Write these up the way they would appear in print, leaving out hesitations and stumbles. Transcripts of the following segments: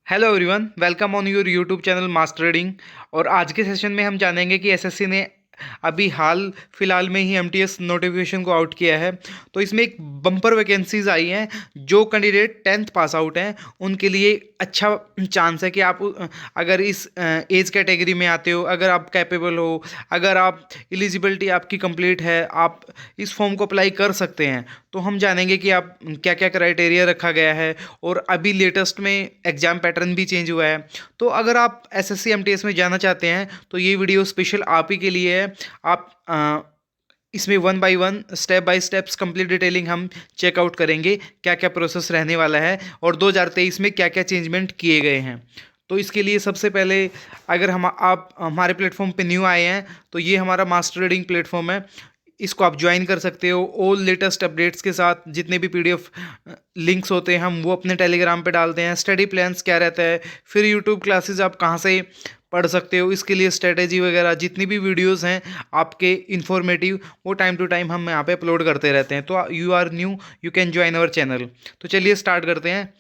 Hello everyone, welcome on your YouTube channel master reading. और आज के सेशन में हम जानेंगे कि एसएससी ने अभी हाल फिलहाल में ही एमटीएस नोटिफिकेशन को आउट किया है। तो इसमें एक बम्पर वैकेंसीज आई हैं। जो कैंडिडेट 10th पास आउट हैं उनके लिए अच्छा चांस है कि आप अगर इस एज कैटेगरी में आते हो, अगर आप कैपेबल हो, अगर आप एलिजिबिलिटी आपकी कंप्लीट है, आप इस फॉर्म को अप्लाई कर सकते हैं। तो हम जानेंगे कि आप क्या क्या क्राइटेरिया रखा गया है। और अभी लेटेस्ट में एग्ज़ाम पैटर्न भी चेंज हुआ है। तो अगर आप एसएससी एमटीएस में जाना चाहते हैं तो ये वीडियो स्पेशल आप ही के लिए है। आप इसमें one by one step by steps complete detailing हम चेकआउट करेंगे क्या क्या प्रोसेस रहने वाला है और 2023 में क्या क्या चेंजमेंट किए गए हैं। तो इसके लिए सबसे पहले अगर हम आप हमारे प्लेटफॉर्म पे न्यू आए हैं तो ये हमारा मास्टर रीडिंग प्लेटफॉर्म है। इसको आप ज्वाइन कर सकते हो। ऑल लेटेस्ट अपडेट्स के साथ जितने भी पीडीएफ लिंक्स होते हैं हम वो अपने टेलीग्राम पे डालते हैं। स्टडी प्लान्स क्या रहता है, फिर यूट्यूब क्लासेस आप कहाँ से पढ़ सकते हो, इसके लिए स्ट्रेटेजी वगैरह जितनी भी वीडियोस हैं आपके इन्फॉर्मेटिव, वो टाइम टू टाइम हम यहाँ पे अपलोड करते रहते हैं। तो you are new, you can join our channel. तो चलिए स्टार्ट करते हैं।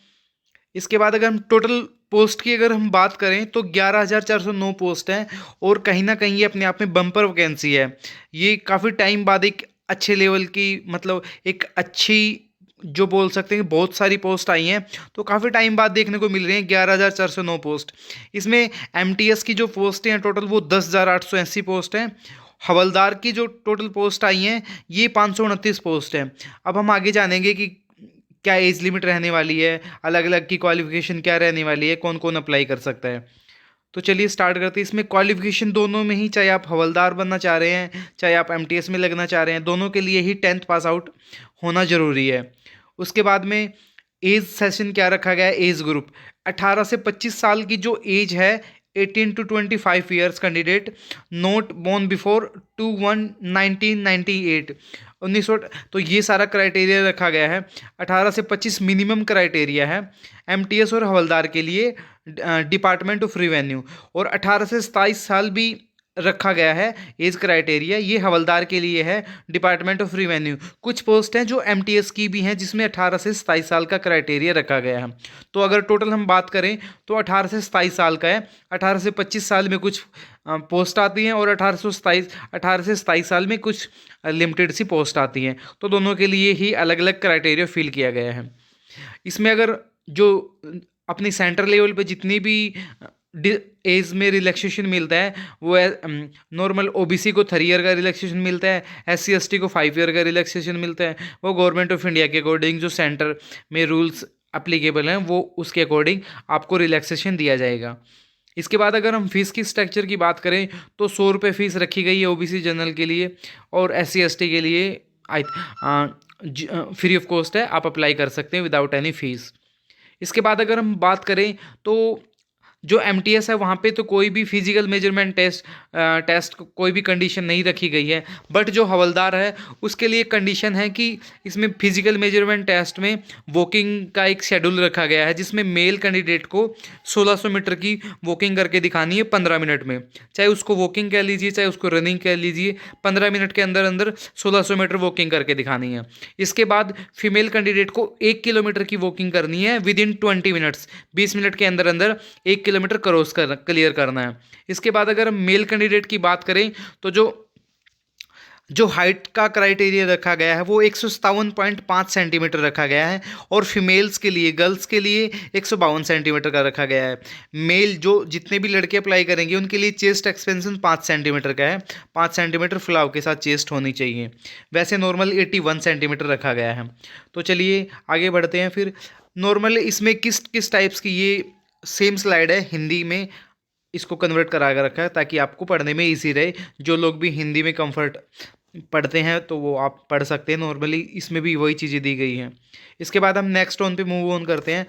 इसके बाद अगर हम टोटल पोस्ट की अगर हम बात करें तो 11,409 पोस्ट हैं। और कहीं ना कहीं ये अपने आप में बम्पर वैकेंसी है। ये काफ़ी टाइम बाद एक अच्छे लेवल की, मतलब एक अच्छी, जो बोल सकते हैं कि बहुत सारी पोस्ट आई हैं। तो काफ़ी टाइम बाद देखने को मिल रही हैं 11,409 पोस्ट। इसमें एमटीएस की जो पोस्ट हैं टोटल वो 10,880 पोस्ट हैं। हवलदार की जो टोटल पोस्ट आई हैं ये 529 पोस्ट हैं। अब हम आगे जानेंगे कि क्या एज लिमिट रहने वाली है, अलग अलग की क्वालिफिकेशन क्या रहने वाली है, कौन कौन अप्लाई कर सकता है। तो चलिए स्टार्ट करते हैं। इसमें क्वालिफिकेशन दोनों में ही, चाहे आप हवलदार बनना चाह रहे हैं चाहे आप एमटीएस में लगना चाह रहे हैं, दोनों के लिए ही 10th पास आउट होना ज़रूरी है। उसके बाद में एज सेशन क्या रखा गया है, एज ग्रुप 18 से 25 साल की जो एज है, 18 to 25 years candidate not born before 2/1/1998 1900। तो ये सारा क्राइटेरिया रखा गया है। 18 से 25 मिनिमम क्राइटेरिया है एमटीएस और हवलदार के लिए, डिपार्टमेंट ऑफ रेवेन्यू। और 18 से 27 साल भी रखा गया है एज क्राइटेरिया, ये हवलदार के लिए है, डिपार्टमेंट ऑफ रेवेन्यू। कुछ पोस्ट हैं जो एमटीएस की भी हैं जिसमें 18 से 27 साल का क्राइटेरिया रखा गया है। तो अगर टोटल हम बात करें तो 18 से 27 साल का है। 18 से 25 साल में कुछ पोस्ट आती हैं और 18 से 27 साल में कुछ लिमिटेड सी पोस्ट आती हैं। तो दोनों के लिए ही अलग अलग क्राइटेरिया फिल किया गया है। इसमें अगर जो अपनी सेंटर लेवल पे जितनी भी एज में रिलैक्सेशन मिलता है वो नॉर्मल ओबीसी को 3 ईयर का रिलैक्सेशन मिलता है, एससी एसटी को 5 ईयर का रिलैक्सेशन मिलता है। वो गवर्नमेंट ऑफ इंडिया के अकॉर्डिंग जो सेंटर में रूल्स अप्लीकेबल हैं वो उसके अकॉर्डिंग आपको रिलैक्सेशन दिया जाएगा। इसके बाद अगर हम फीस की स्ट्रक्चर की बात करें तो 100 रुपये फ़ीस रखी गई है ओबीसी जनरल के लिए, और एससी एसटी के लिए फ्री ऑफ कॉस्ट है, आप अप्लाई कर सकते हैं विदाउट एनी फीस। इसके बाद अगर हम बात करें तो जो एमटीएस है वहाँ पे तो कोई भी फिजिकल मेजरमेंट टेस्ट कोई भी कंडीशन नहीं रखी गई है। बट जो हवलदार है उसके लिए कंडीशन है कि इसमें फिजिकल मेजरमेंट टेस्ट में वॉकिंग का एक शेड्यूल रखा गया है, जिसमें मेल कैंडिडेट को 1600 मीटर की वॉकिंग करके दिखानी है 15 मिनट में। चाहे उसको वॉकिंग कह लीजिए चाहे उसको रनिंग कह लीजिए, 15 मिनट के अंदर अंदर 1600 मीटर वॉकिंग करके दिखानी है। इसके बाद फीमेल कैंडिडेट को 1 किलोमीटर की वॉकिंग करनी है विद इन 20 मिनट्स, 20 मिनट के अंदर अंदर 1 किलोमीटर क्रॉस क्लियर करना है। इसके बाद अगर हम मेल कैंडिडेट की बात करें तो जो हाइट का क्राइटेरिया रखा गया है वो 157.5 सेंटीमीटर रखा गया है। और फीमेल्स के लिए, गर्ल्स के लिए 152 सेंटीमीटर का रखा गया है। मेल जो जितने भी लड़के अप्लाई करेंगे उनके लिए चेस्ट एक्सपेंशन 5 सेंटीमीटर का है, 5 सेंटीमीटर फुलाव के साथ चेस्ट होनी चाहिए। वैसे नॉर्मल 81 सेंटीमीटर रखा गया है। तो चलिए आगे बढ़ते हैं। फिर नॉर्मल इसमें किस किस टाइप्स की, ये सेम स्लाइड है हिंदी में, इसको कन्वर्ट करा कर रखा है ताकि आपको पढ़ने में इजी रहे। जो लोग भी हिंदी में कंफर्ट पढ़ते हैं तो वो आप पढ़ सकते हैं। नॉर्मली इसमें भी वही चीज़ें दी गई हैं। इसके बाद हम नेक्स्ट ऑन पे मूव ऑन करते हैं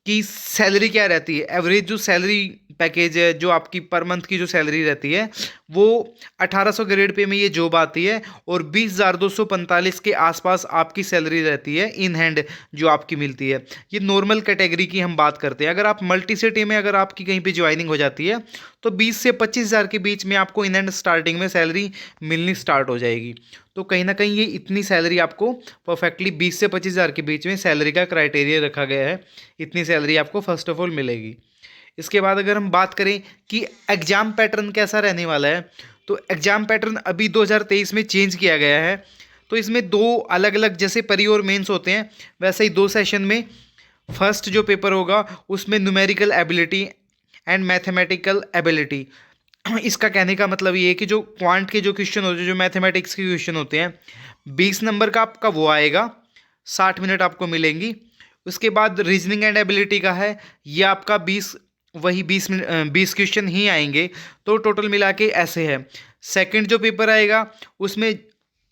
कि सैलरी क्या रहती है। एवरेज जो सैलरी पैकेज है, जो आपकी पर मंथ की जो सैलरी रहती है वो 1800 ग्रेड पे में ये जॉब आती है और 20,245 के आसपास आपकी सैलरी रहती है इन हैंड जो आपकी मिलती है। ये नॉर्मल कैटेगरी की हम बात करते हैं। अगर आप मल्टी सिटी में अगर आपकी कहीं पे ज्वाइनिंग हो जाती है तो 20 से 25,000 के बीच में आपको इन हैंड स्टार्टिंग में सैलरी मिलनी स्टार्ट हो जाएगी। तो कहीं ना कहीं ये इतनी सैलरी आपको परफेक्टली 20 से 25,000 के बीच में सैलरी का क्राइटेरिया रखा गया है, इतनी सैलरी आपको फर्स्ट ऑफ ऑल मिलेगी। इसके बाद अगर हम बात करें कि एग्ज़ाम पैटर्न कैसा रहने वाला है, तो एग्ज़ाम पैटर्न अभी 2023 में चेंज किया गया है। तो इसमें दो अलग अलग, जैसे परी और मेंस होते हैं वैसे ही दो सेशन में फर्स्ट जो पेपर होगा उसमें numerical ability and mathematical ability. इसका कहने का मतलब ये है कि जो क्वांट के जो क्वेश्चन होते हैं, जो मैथमेटिक्स के क्वेश्चन होते हैं, 20 नंबर का आपका वो आएगा, 60 मिनट आपको मिलेंगी। उसके बाद रीजनिंग एंड एबिलिटी का है, ये आपका 20 क्वेश्चन ही आएंगे। तो टोटल मिला के ऐसे है। सेकंड जो पेपर आएगा उसमें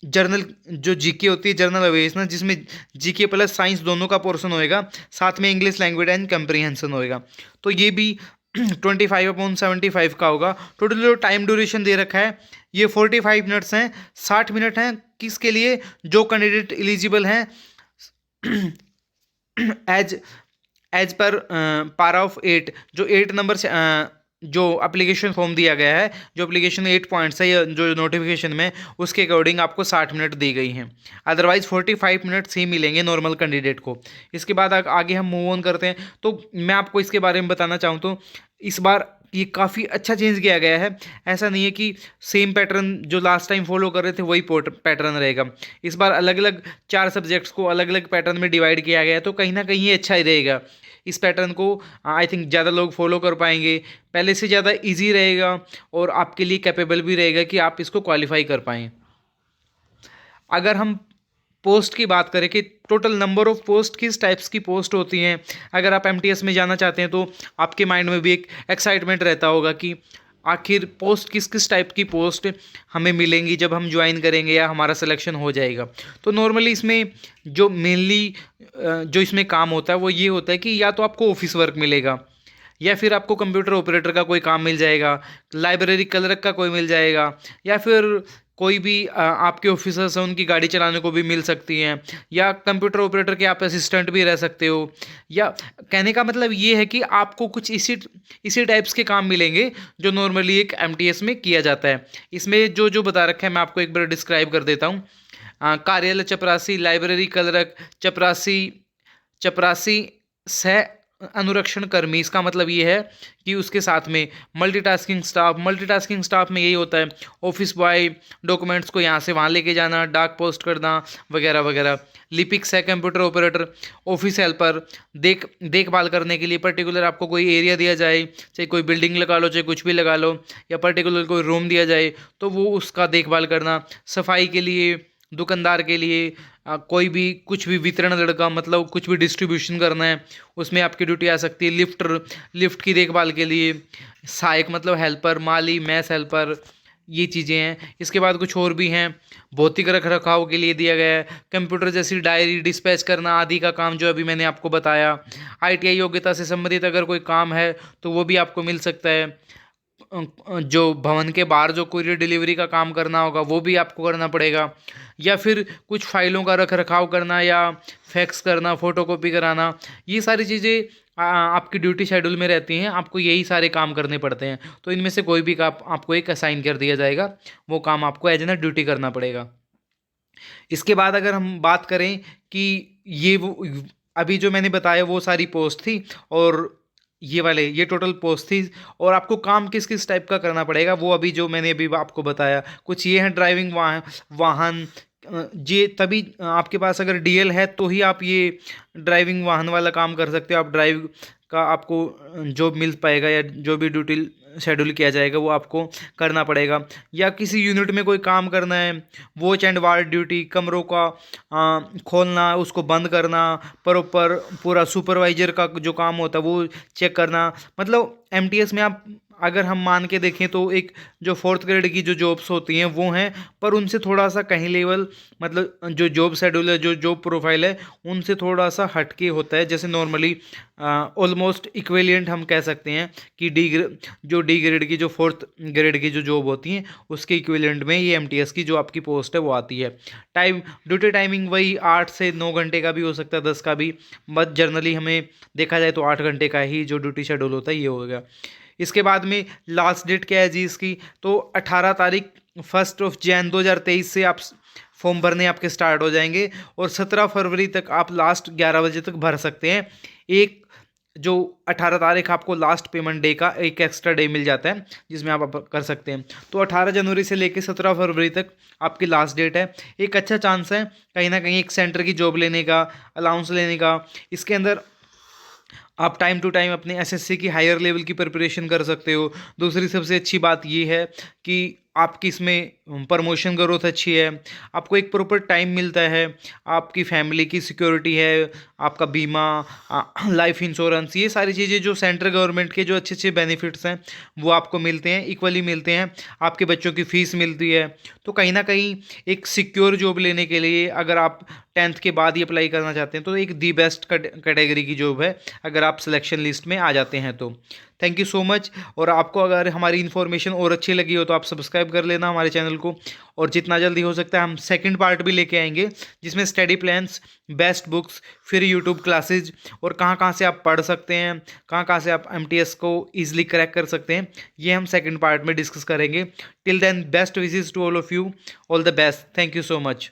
जर्नल जो जीके होती है, जर्नल अवेयरनेस, जिसमें जीके प्लस साइंस दोनों का पोर्शन होएगा, साथ में इंग्लिश लैंग्वेज एंड कंप्रीहेंशन होएगा। तो ये भी 25/75 का होगा। टोटल जो टाइम ड्यूरेशन दे रखा है ये 45 मिनट्स हैं। 60 मिनट हैं किसके लिए, जो कैंडिडेट एलिजिबल हैं एज एज पर पारा ऑफ 8, जो 8 नंबर से जो एप्लीकेशन फॉर्म दिया गया है, जो एप्लीकेशन 8 पॉइंट्स है या जो नोटिफिकेशन में, उसके अकॉर्डिंग आपको 60 मिनट दी गई हैं। अदरवाइज 45 मिनट्स ही मिलेंगे नॉर्मल कैंडिडेट को। इसके बाद आगे हम मूव ऑन करते हैं। तो मैं आपको इसके बारे में बताना चाहूँ तो इस बार ये काफ़ी अच्छा चेंज किया गया है। ऐसा नहीं है कि सेम पैटर्न जो लास्ट टाइम फॉलो कर रहे थे वही पैटर्न रहेगा। इस बार अलग अलग 4 सब्जेक्ट्स को अलग अलग पैटर्न में डिवाइड किया गया है, तो कहीं ना कहीं ये अच्छा ही रहेगा। इस पैटर्न को आई थिंक ज़्यादा लोग फॉलो कर पाएंगे, पहले से ज़्यादा इजी रहेगा और आपके लिए कैपेबल भी रहेगा कि आप इसको क्वालिफाई कर पाएँ। अगर हम पोस्ट की बात करें कि टोटल नंबर ऑफ पोस्ट किस टाइप्स की पोस्ट होती हैं, अगर आप एमटीएस में जाना चाहते हैं तो आपके माइंड में भी एक एक्साइटमेंट रहता होगा कि आखिर पोस्ट किस किस टाइप की पोस्ट हमें मिलेंगी जब हम ज्वाइन करेंगे या हमारा सिलेक्शन हो जाएगा। तो नॉर्मली इसमें जो मेनली जो इसमें काम होता है वो ये होता है कि या तो आपको ऑफिस वर्क मिलेगा, या फिर आपको कंप्यूटर ऑपरेटर का कोई काम मिल जाएगा, लाइब्रेरी क्लर्क का कोई मिल जाएगा, या फिर कोई भी आपके ऑफिसर्स हैं उनकी गाड़ी चलाने को भी मिल सकती हैं, या कंप्यूटर ऑपरेटर के आप असिस्टेंट भी रह सकते हो। या कहने का मतलब ये है कि आपको कुछ इसी टाइप्स के काम मिलेंगे जो नॉर्मली एक एमटीएस में किया जाता है। इसमें जो जो बता रखा है मैं आपको एक बार डिस्क्राइब कर देता हूँ। कार्यालय चपरासी, लाइब्रेरी क्लर्क, चपरासी चपरासी सह अनुरक्षण कर्मी, इसका मतलब ये है कि उसके साथ में मल्टीटास्किंग स्टाफ में यही होता है, ऑफिस बॉय, डॉक्यूमेंट्स को यहाँ से वहाँ लेके जाना, डाक पोस्ट करना वगैरह वगैरह। लिपिक्स है कंप्यूटर ऑपरेटर, ऑफिस हेल्पर, देखभाल करने के लिए पर्टिकुलर आपको कोई एरिया दिया जाए, चाहे कोई बिल्डिंग लगा लो चाहे कुछ भी लगा लो, या पर्टिकुलर कोई रूम दिया जाए तो वो उसका देखभाल करना। सफाई के लिए, दुकानदार के लिए, कोई भी कुछ भी वितरण लड़का, मतलब कुछ भी डिस्ट्रीब्यूशन करना है उसमें आपकी ड्यूटी आ सकती है। लिफ्ट की देखभाल के लिए सहायक मतलब हेल्पर, माली, मैस हेल्पर, ये चीज़ें हैं। इसके बाद कुछ और भी हैं, भौतिक रख रखाव के लिए दिया गया है, कंप्यूटर जैसी डायरी डिस्पैच करना आदि का काम जो अभी मैंने आपको बताया। आईटीआई योग्यता से संबंधित अगर कोई काम है तो वो भी आपको मिल सकता है। जो भवन के बाहर जो कुरियर डिलीवरी का काम करना होगा वो भी आपको करना पड़ेगा, या फिर कुछ फाइलों का रख रखाव करना, या फैक्स करना, फोटोकॉपी कराना, ये सारी चीज़ें आपकी ड्यूटी शेड्यूल में रहती हैं। आपको यही सारे काम करने पड़ते हैं। तो इनमें से कोई भी काम आपको एक असाइन कर दिया जाएगा, वो काम आपको एज एन ड्यूटी करना पड़ेगा। इसके बाद अगर हम बात करें कि ये वो अभी जो मैंने बताया वो सारी पोस्ट थी, और ये टोटल पोस्ट थी, और आपको काम किस किस टाइप का करना पड़ेगा वो अभी जो मैंने अभी आपको बताया। कुछ ये है ड्राइविंग वाहन, ये तभी आपके पास अगर डीएल है तो ही आप ये ड्राइविंग वाहन वाला काम कर सकते हो। आप ड्राइव का आपको जॉब मिल पाएगा, या जो भी ड्यूटी शेड्यूल किया जाएगा वो आपको करना पड़ेगा। या किसी यूनिट में कोई काम करना है, वॉच एंड वार्ड ड्यूटी, कमरों का खोलना, उसको बंद करना, प्रॉपर पूरा सुपरवाइजर का जो काम होता है वो चेक करना। मतलब एमटीएस में आप अगर हम मान के देखें तो एक जो फोर्थ ग्रेड की जो जॉब्स होती हैं वो हैं, पर उनसे थोड़ा सा कहीं लेवल, मतलब जो जॉब शेड्यूल है, जो जॉब प्रोफाइल है, उनसे थोड़ा सा हटके होता है। जैसे नॉर्मली ऑलमोस्ट इक्विवेलेंट हम कह सकते हैं कि डी ग्रेड की, जो फोर्थ ग्रेड की जो जॉब होती हैं, उसके इक्विवेलेंट में ये एमटीएस की जो आपकी पोस्ट है वो आती है। ड्यूटी टाइमिंग वही 8 से 9 घंटे का भी हो सकता है, 10 का भी, बट जनरली हमें देखा जाए तो 8 घंटे का ही जो ड्यूटी शेड्यूल होता है ये होगा। इसके बाद में लास्ट डेट क्या है जी इसकी, तो 18 तारीख 1 Jan 2023 से आप फॉर्म भरने आपके स्टार्ट हो जाएंगे, और 17 फरवरी तक आप लास्ट 11 बजे तक भर सकते हैं। एक जो 18 तारीख आपको लास्ट पेमेंट डे का एक एक्स्ट्रा डे मिल जाता है जिसमें आप कर सकते हैं। तो 18 जनवरी से लेकर 17 फरवरी तक आपकी लास्ट डेट है। एक अच्छा चांस है कहीं ना कहीं एक सेंटर की जॉब लेने का, अलाउंस लेने का। इसके अंदर आप टाइम टू टाइम अपने एसएससी की हायर लेवल की प्रिपरेशन कर सकते हो। दूसरी सबसे अच्छी बात ये है कि आपकी इसमें प्रमोशन ग्रोथ अच्छी है, आपको एक प्रॉपर टाइम मिलता है, आपकी फैमिली की सिक्योरिटी है, आपका बीमा, लाइफ इंश्योरेंस, ये सारी चीज़ें जो सेंट्रल गवर्नमेंट के जो अच्छे अच्छे बेनिफिट्स हैं वो आपको मिलते हैं, इक्वली मिलते हैं। आपके बच्चों की फ़ीस मिलती है। तो कहीं ना कहीं एक सिक्योर जॉब लेने के लिए अगर आप 10th के बाद ही अप्लाई करना चाहते हैं तो एक दी बेस्ट कैटेगरी की जॉब है, अगर आप सिलेक्शन लिस्ट में आ जाते हैं तो। Thank you so much. और आपको अगर हमारी इन्फॉर्मेशन और अच्छी लगी हो तो आप सब्सक्राइब कर लेना हमारे चैनल को, और जितना जल्दी हो सकता है हम सेकंड पार्ट भी लेके आएंगे जिसमें स्टडी प्लान्स, बेस्ट बुक्स, फिर यूट्यूब क्लासेज, और कहाँ कहाँ से आप पढ़ सकते हैं, कहाँ कहाँ से आप एमटीएस को ईजिली क्रैक कर सकते हैं, ये हम सेकंड पार्ट में डिस्कस करेंगे। Till then best wishes to all of you, all the best, thank you so much.